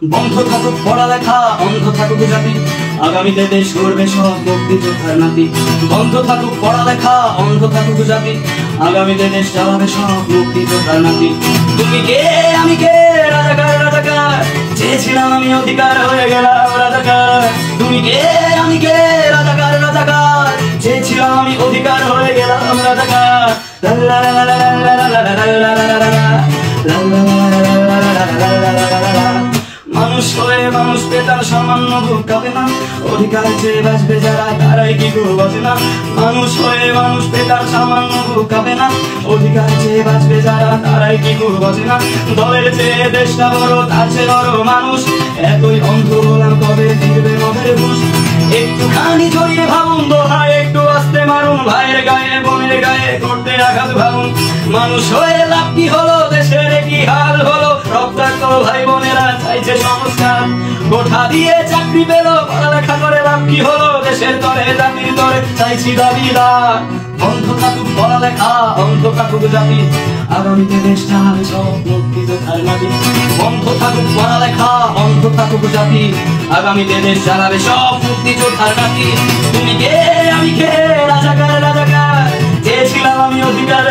বন্ধ থাকুক পড়ালেখা, অন্ধ থাকুক জাতি, আগামীতে দেশ গড়বে সব মুক্তিযোদ্ধার নাতি। বন্ধ থাকুক পড়ালেখা, অন্ধ থাকুক জাতি, আগামীতে দেশ চালাবে সব মুক্তিযোদ্ধার নাতি। তুমি কে আমি কে, রাজাকার রাজাকার, চেয়েছিলাম আমি অধিকার হয়ে গেলাম রাজাকার। তুমি কে আমি কে, রাজাকার রাজাকার, চেয়েছিলাম আমি অধিকার হয়ে গেলাম রাজাকার। মানুষ হয়ে মানুষ পেতার সামান্য বুক কাঁপে না, অধিকার চেয়ে বাঁচবে যারা তারাই কি গো বাঁচে না। মানুষ হয়ে মানুষ পেতার সামান্য বুক কাঁপে না, অধিকার চেয়ে বাঁচবে যারা তারাই কি গো বাঁচে না। দলের চেয়ে দেশটা বড়, তার চেয়ে বড় মানুষ, এতই অন্ধ গোলাম কবে ফিরবে মনের হুঁশ। একটুখানি জড়িয়ে ভাবুন দোহায়, একটু আস্তে মারুন, ভাইয়ের গায়ে বোনের গায়ে করতে আঘাত ভাবুন। মানুষ হয়ে লাভ কি হলো, দেশের কি হাল হলো, রক্তাক্ত ভাই বোনেরা চাইছে সংস্কার। কোঠা দিয়ে চাকরি পেল, পড়ালেখা করে লাভ কি হলো, দেশের তরে জাতির তরে চাইছি দাবিদার। বন্ধ থাকুক পড়ালেখা, অন্ধ থাকুক জাতি, আগামীতে দেশ চালাবে সব মুক্তিযোদ্ধার নাতি। বন্ধ থাকুক পড়ালেখা, অন্ধ থাকুক জাতি, আগামীতে দেশ চালাবে সব মুক্তিযোদ্ধার নাতি। তুমি কে আমি কে, রাজাকার রাজাকার, চেয়েছিলাম আমি অধিকার